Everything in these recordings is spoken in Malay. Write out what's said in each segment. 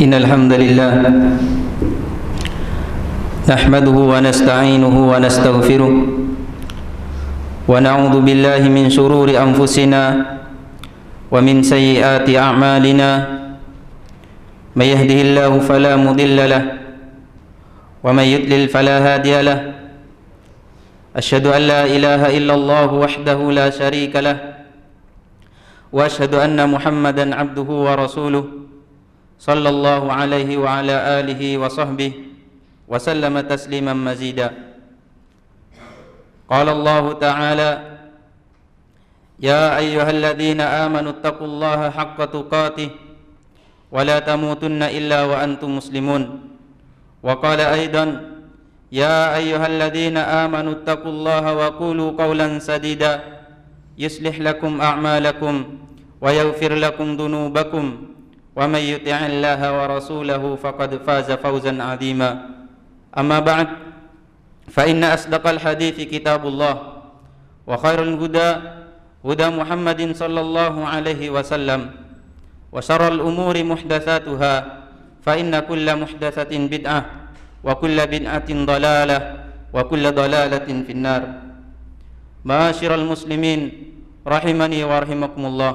إن الحمد لله نحمده ونستعينه ونستغفره ونعوذ بالله من شرور أنفسنا ومن سيئات أعمالنا من يهده الله فلا مضل له ومن يضلل فلا هادي له أشهد أن لا إله إلا الله وحده لا شريك له وأشهد أن محمدا عبده ورسوله صلى الله عليه وعلى آله وصحبه وسلم تسليما مزيدا. قال الله تعالى: يا أيها الذين آمنوا اتقوا الله حق تقاته ولا تموتن إلا وأنتم مسلمون. وقال أيضا: يا أيها الذين آمنوا اتقوا الله وقولوا قولا سديدا يصلح لكم أعمالكم ويغفر لكم ذنوبكم ومن يطع الله ورسوله فقد فاز فوزا عظيما. أما بعد، فإن أصدق الحديث كتاب الله وخير الهدى هدى محمد صلى الله عليه وسلم وشر الأمور محدثاتها فإن كل محدثة بدعة وكل بدعة ضلالة وكل ضلالة في النار. معاشر المسlimin rahimani wa rahimakumullah.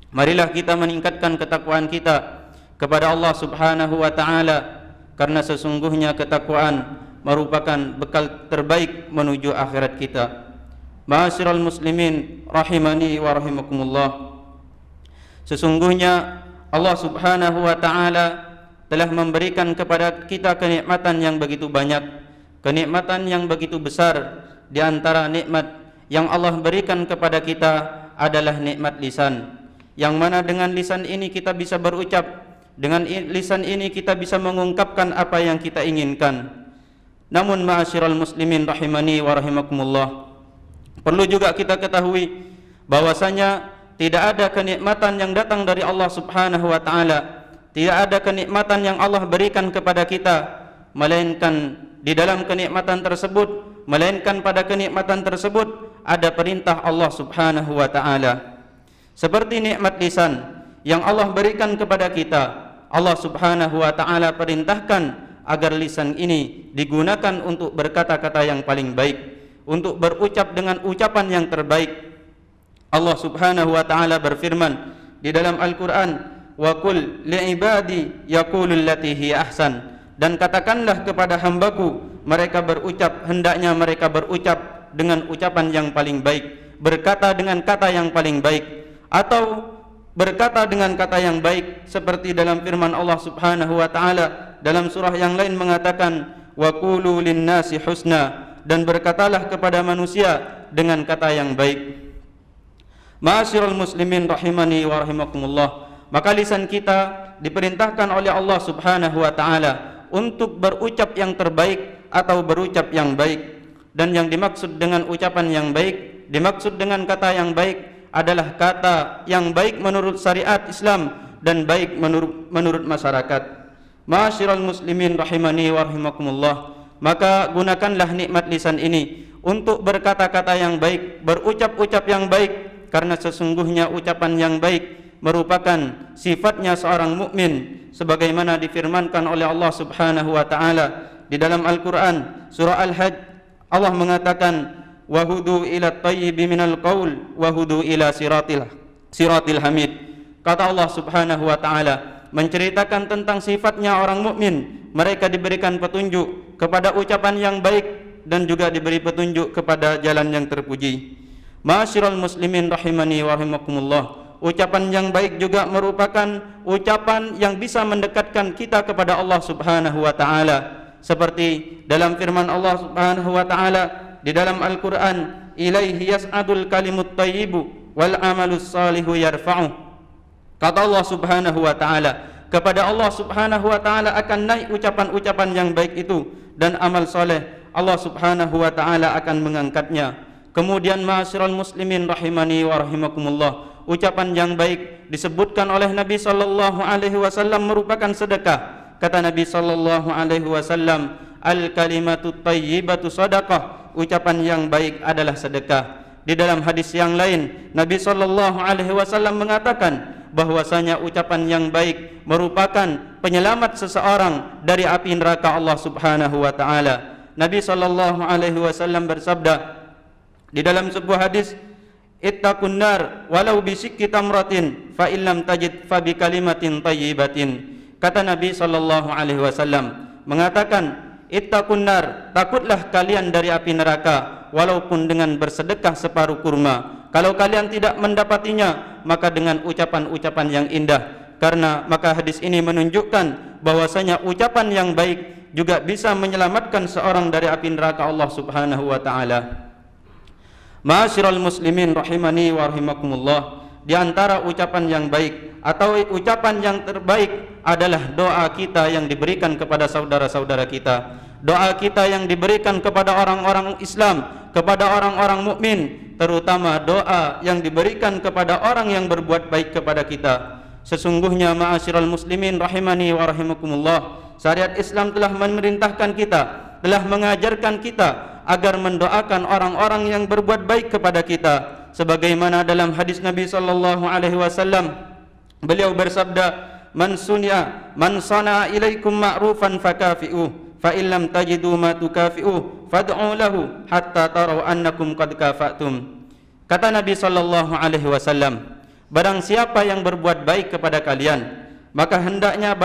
Marilah kita meningkatkan ketakwaan kita kepada Allah Subhanahu wa taala, karena sesungguhnya ketakwaan merupakan bekal terbaik menuju akhirat kita. Ma'asyiral muslimin rahimani wa rahimakumullah. Sesungguhnya Allah Subhanahu wa taala telah memberikan kepada kita kenikmatan yang begitu banyak, kenikmatan yang begitu besar. Di antara nikmat yang Allah berikan kepada kita adalah nikmat lisan, yang mana dengan lisan ini kita bisa berucap, dengan lisan ini kita bisa mengungkapkan apa yang kita inginkan. Namun ma'asyiral muslimin rahimani wa rahimakumullah, perlu juga kita ketahui bahwasanya tidak ada kenikmatan yang datang dari Allah Subhanahu wa taala, tidak ada kenikmatan yang Allah berikan kepada kita melainkan di dalam kenikmatan tersebut, melainkan pada kenikmatan tersebut ada perintah Allah Subhanahu wa taala. Seperti nikmat lisan yang Allah berikan kepada kita, Allah Subhanahu wa taala perintahkan agar lisan ini digunakan untuk berkata-kata yang paling baik, untuk berucap dengan ucapan yang terbaik. Allah Subhanahu wa taala berfirman di dalam Al-Qur'an, "Wa qul li'ibadi yaqulul lati hiya ahsan." Dan katakanlah kepada hambaku, mereka berucap, hendaknya mereka berucap dengan ucapan yang paling baik, berkata dengan kata yang paling baik, atau berkata dengan kata yang baik seperti dalam firman Allah Subhanahu wa taala dalam surah yang lain mengatakan, "Wa qulu lin-nasi husna." Dan berkatalah kepada manusia dengan kata yang baik. Ma'asyiral muslimin rahimani wa rahimakumullah, maka lisan kita diperintahkan oleh Allah Subhanahu wa taala untuk berucap yang terbaik atau berucap yang baik. Dan yang dimaksud dengan ucapan yang baik, dimaksud dengan kata yang baik adalah kata yang baik menurut syariat Islam dan baik menurut masyarakat. Ma'asyiral muslimin rahimani wa rahimakumullah, maka gunakanlah nikmat lisan ini untuk berkata-kata yang baik, berucap-ucap yang baik, karena sesungguhnya ucapan yang baik merupakan sifatnya seorang mukmin, sebagaimana difirmankan oleh Allah Subhanahu wa taala di dalam Al-Qur'an surah Al-Hajj. Allah mengatakan, "Wahudu ila tayyibi minal qaul wahudu ila siratil hamid." Kata Allah Subhanahu wa taala menceritakan tentang sifatnya orang mukmin, mereka diberikan petunjuk kepada ucapan yang baik dan juga diberi petunjuk kepada jalan yang terpuji. Ma'asyiral muslimin rahimani wa rahimakumullah, ucapan yang baik juga merupakan ucapan yang bisa mendekatkan kita kepada Allah Subhanahu wa taala, seperti dalam firman Allah Subhanahu wa taala di dalam Al-Qur'an, "Ilaihi yas'adul kalimut thayyibu wal amalus salihu yarfa'uh." Kata Allah Subhanahu wa taala, kepada Allah Subhanahu wa taala akan naik ucapan-ucapan yang baik itu, dan amal soleh Allah Subhanahu wa taala akan mengangkatnya. Kemudian ma'asyiral muslimin rahimani wa rahimakumullah, ucapan yang baik disebutkan oleh Nabi sallallahu alaihi wasallam merupakan sedekah. Kata Nabi sallallahu alaihi wasallam, "Al-kalimatut thayyibatu shadaqah." Ucapan yang baik adalah sedekah. Di dalam hadis yang lain, Nabi sallallahu alaihi wasallam mengatakan bahwasanya ucapan yang baik merupakan penyelamat seseorang dari api neraka Allah Subhanahu wa taala. Nabi sallallahu alaihi wasallam bersabda di dalam sebuah hadis, "Ittaqun nar walau bisikki tamratin fa illam tajid fa bi kalimatin thayyibatin." Kata Nabi sallallahu alaihi wasallam mengatakan, "Ittaqun nar, takutlah kalian dari api neraka walaupun dengan bersedekah separuh kurma. Kalau kalian tidak mendapatinya, maka dengan ucapan-ucapan yang indah." Karena maka hadis ini menunjukkan bahwasanya ucapan yang baik juga bisa menyelamatkan seorang dari api neraka Allah Subhanahu wa taala. Ma'asyiral muslimin rahimani wa rahimakumullah, di antara ucapan yang baik atau ucapan yang terbaik adalah doa kita yang diberikan kepada saudara-saudara kita. Doa kita yang diberikan kepada orang-orang Islam, kepada orang-orang mukmin, terutama doa yang diberikan kepada orang yang berbuat baik kepada kita. Sesungguhnya ma'asyiral muslimin rahimani wa rahimakumullah, syariat Islam telah memerintahkan kita, telah mengajarkan kita agar mendoakan orang-orang yang berbuat baik kepada kita. Sebagaimana dalam hadis Nabi sallallahu alaihi wasallam, beliau bersabda, "Man sana'a ilaikum ma'rufan fakafi'uh, fa illam tajidu ma tukafi'uh, fad'u lahu hatta taraw annakum qad kafatum." Kata Nabi sallallahu alaihi wasallam, barang siapa yang berbuat baik kepada kalian, maka hendaknya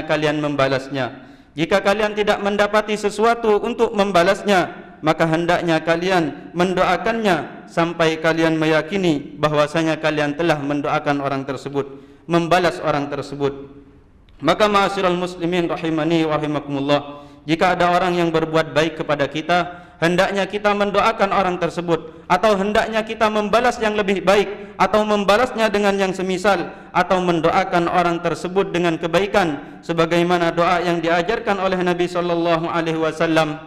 kalian membalasnya. Jika kalian tidak mendapati sesuatu untuk membalasnya, maka hendaknya kalian mendoakannya sampai kalian meyakini bahwasanya kalian telah mendoakan orang tersebut, membalas orang tersebut. Maka ma'asyiral muslimin rahimani wa rahimakumullah, jika ada orang yang berbuat baik kepada kita, hendaknya kita mendoakan orang tersebut, atau hendaknya kita membalas yang lebih baik, atau membalasnya dengan yang semisal, atau mendoakan orang tersebut dengan kebaikan sebagaimana doa yang diajarkan oleh Nabi sallallahu alaihi wasallam.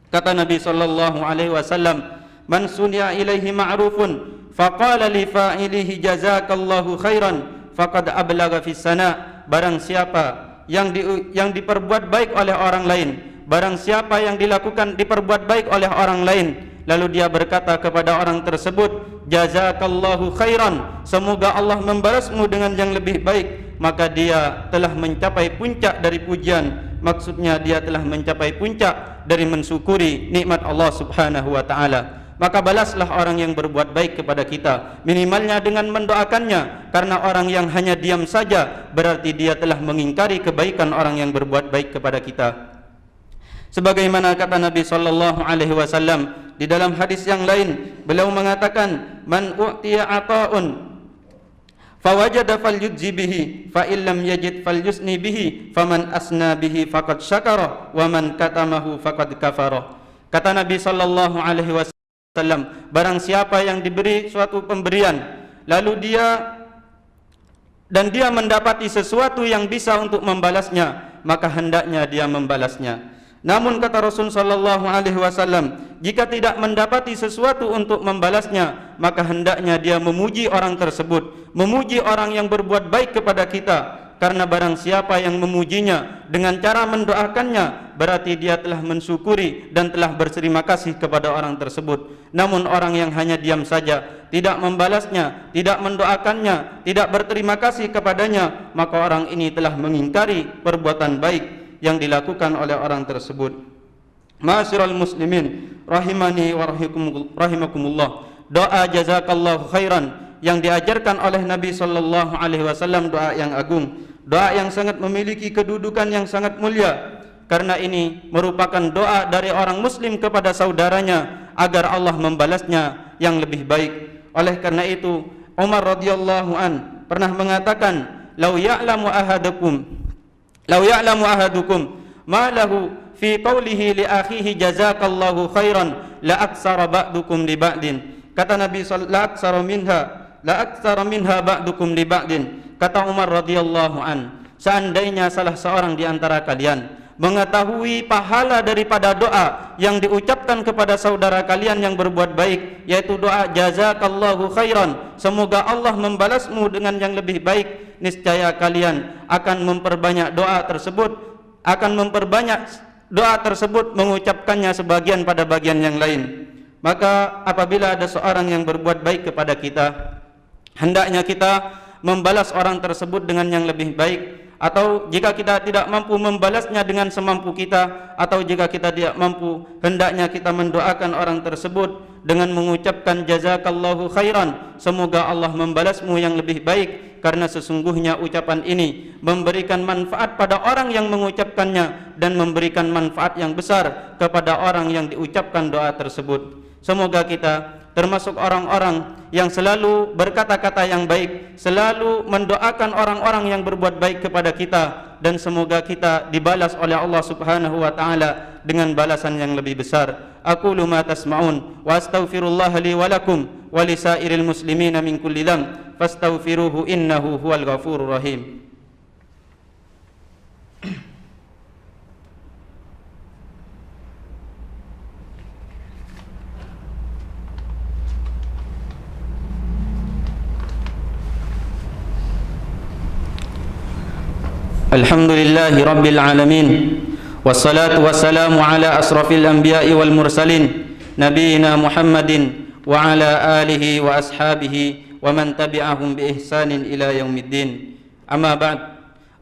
Kata Nabi sallallahu alaihi wasallam, "Man suniya ilaihi ma'rufun faqala li fa'ilihi jazakallahu khairan faqad ablagha fis sana." Barang siapa yang diperbuat baik oleh orang lain, barang siapa yang diperbuat baik oleh orang lain, lalu dia berkata kepada orang tersebut, "Jazakallahu khairan," semoga Allah membalasmu dengan yang lebih baik, maka dia telah mencapai puncak dari pujian. Maksudnya dia telah mencapai puncak dari mensyukuri nikmat Allah Subhanahu wa taala. Maka balaslah orang yang berbuat baik kepada kita, minimalnya dengan mendoakannya, karena orang yang hanya diam saja berarti dia telah mengingkari kebaikan orang yang berbuat baik kepada kita. Sebagaimana kata Nabi sallallahu alaihi wasallam di dalam hadis yang lain, beliau mengatakan, "Man u'tiya ata'un fawajada falyujzi bihi, fa illam yajid falyusni bihi, faman asna bihi faqad syakara, wa man katamahu faqad kafara." Kata Nabi sallallahu alaihi wasallam, barang siapa yang diberi suatu pemberian, lalu dia mendapati sesuatu yang bisa untuk membalasnya, maka hendaknya dia membalasnya. Namun kata Rasul sallallahu alaihi wasallam, jika tidak mendapati sesuatu untuk membalasnya, maka hendaknya dia memuji orang tersebut, memuji orang yang berbuat baik kepada kita. Karena barang siapa yang memujinya dengan cara mendoakannya, berarti dia telah mensyukuri dan telah berterima kasih kepada orang tersebut. Namun orang yang hanya diam saja, tidak membalasnya, tidak mendoakannya, tidak berterima kasih kepadanya, maka orang ini telah mengingkari perbuatan baik yang dilakukan oleh orang tersebut. Ma'asyiral muslimin rahimani wa rahimakumullah, doa jazakallahu khairan yang diajarkan oleh Nabi sallallahu alaihi wasallam, doa yang agung, doa yang sangat memiliki kedudukan yang sangat mulia, karena ini merupakan doa dari orang muslim kepada saudaranya agar Allah membalasnya yang lebih baik. Oleh karena itu Umar radhiyallahu an pernah mengatakan, "Lau ya'lamu ahadukum ma lahu fi qawlihi li akhihi jazakallahu khairan la aksara ba'dukum li ba'din." Kata Nabi la aktsara minha ba'dukum li ba'din. Kata Umar radhiyallahu an, seandainya salah seorang di antara kalian mengetahui pahala daripada doa yang diucapkan kepada saudara kalian yang berbuat baik, yaitu doa jazakallahu khairan, semoga Allah membalasmu dengan yang lebih baik, niscaya kalian akan memperbanyak doa tersebut, mengucapkannya sebagian pada bagian yang lain. Maka apabila ada seorang yang berbuat baik kepada kita, hendaknya kita membalas orang tersebut dengan yang lebih baik, atau jika kita tidak mampu membalasnya dengan semampu kita, atau jika kita tidak mampu, hendaknya kita mendoakan orang tersebut dengan mengucapkan jazakallahu khairan, semoga Allah membalasmu yang lebih baik, karena sesungguhnya ucapan ini memberikan manfaat pada orang yang mengucapkannya dan memberikan manfaat yang besar kepada orang yang diucapkan doa tersebut. Semoga kita termasuk orang-orang yang selalu berkata-kata yang baik, selalu mendoakan orang-orang yang berbuat baik kepada kita, dan semoga kita dibalas oleh Allah Subhanahu wa taala dengan balasan yang lebih besar. Aqulu ma tasma'un wa astaghfirullah li wa lakum wa lisairil muslimina min kulli dzamb fastaghfiruhu innahu huwal ghafurur rahim. Alhamdulillahi rabbil alamin, wassalatu wassalamu ala asrafil anbiya'i wal mursalin, nabiyina Muhammadin wa ala alihi wa ashabihi wa man tabi'ahum bi ihsanin ila yaumiddin. Amma ba'd.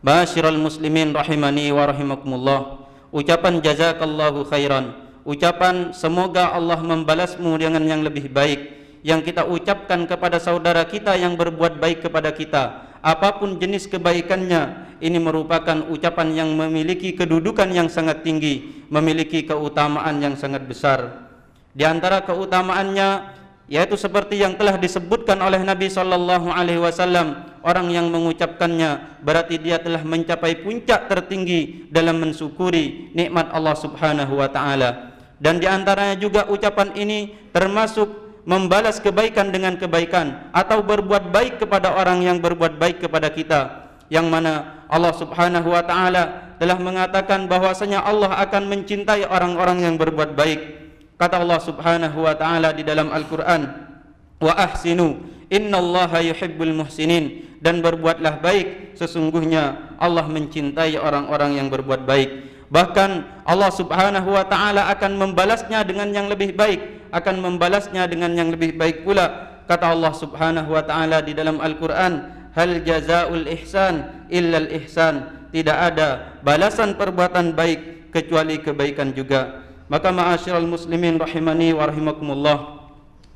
Ma'asyiral muslimin rahimani wa rahimakumullah. Ucapan jazakallahu khairan, ucapan semoga Allah membalasmu dengan yang lebih baik, yang kita ucapkan kepada saudara kita yang berbuat baik kepada kita, apapun jenis kebaikannya, ini merupakan ucapan yang memiliki kedudukan yang sangat tinggi, memiliki keutamaan yang sangat besar. Di antara keutamaannya yaitu seperti yang telah disebutkan oleh Nabi sallallahu alaihi wasallam, orang yang mengucapkannya berarti dia telah mencapai puncak tertinggi dalam mensyukuri nikmat Allah Subhanahu wa taala. Dan di antaranya juga ucapan ini termasuk membalas kebaikan dengan kebaikan, atau berbuat baik kepada orang yang berbuat baik kepada kita, yang mana Allah Subhanahu wa taala telah mengatakan bahwasanya Allah akan mencintai orang-orang yang berbuat baik. Kata Allah Subhanahu wa taala di dalam Al-Qur'an, wa ahsinu innallaha yuhibbul muhsinin, dan berbuatlah baik, sesungguhnya Allah mencintai orang-orang yang berbuat baik. Bahkan Allah Subhanahu wa taala akan membalasnya dengan yang lebih baik, akan membalasnya dengan yang lebih baik pula. Kata Allah Subhanahu wa taala di dalam Al-Qur'an, hal jazaa'ul ihsan illal ihsan, tidak ada balasan perbuatan baik kecuali kebaikan juga. Maka ma'asyiral muslimin rahimani wa rahimakumullah,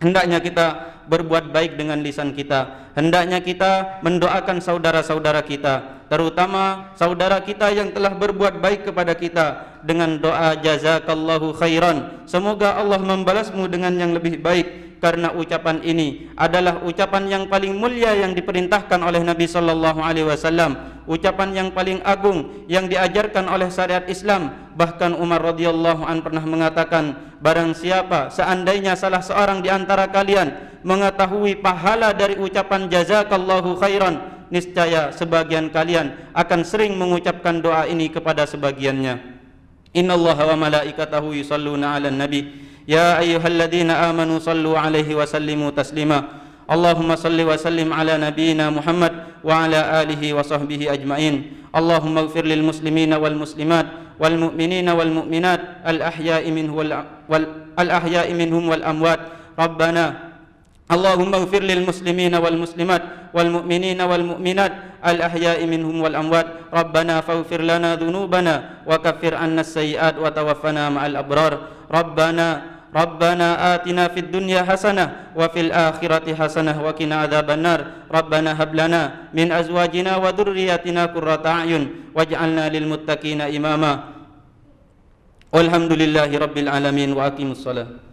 hendaknya kita berbuat baik dengan lisan kita, hendaknya kita mendoakan saudara-saudara kita, terutama saudara kita yang telah berbuat baik kepada kita, dengan doa jazakallahu khairan, semoga Allah membalasmu dengan yang lebih baik, karena ucapan ini adalah ucapan yang paling mulia yang diperintahkan oleh Nabi sallallahu alaihi wasallam, ucapan yang paling agung yang diajarkan oleh syariat Islam. Bahkan Umar radhiyallahu an pernah mengatakan, barang siapa seandainya salah seorang di antara kalian mengetahui pahala dari ucapan jazakallahu khairan, niscaya sebagian kalian akan sering mengucapkan doa ini kepada sebagiannya. Innallaha wa malaikatahu yusalluna 'alan nabi ya ayyuhalladzina amanu sallu 'alaihi wa sallimu taslima. Allahumma salli wa sallim ala nabiyyina Muhammad wa ala alihi wa sahbihi ajma'in. Allahumma ighfir lil muslimina wal muslimat wal mu'minina wal mu'minat al ahya'i minhum wal amwat. Rabbana Allahumma ighfir lil muslimina wal muslimat wal mu'minina wal mu'minat al ahya'i minhum wal amwat. Rabbana faghfir lana dhunubana wa kaffir 'anna as-sayyi'at wa tawaffana ma'al abrar. Rabbana atina fid dunya hasanah wa fil akhirati hasanah wa qina adzabannar. Rabbana hab lana min azwajina wa dhurriyyatina qurrata a'yun waj'alna lil muttaqina imama. Walhamdulillahi rabbil alamin wa aqimus shalah.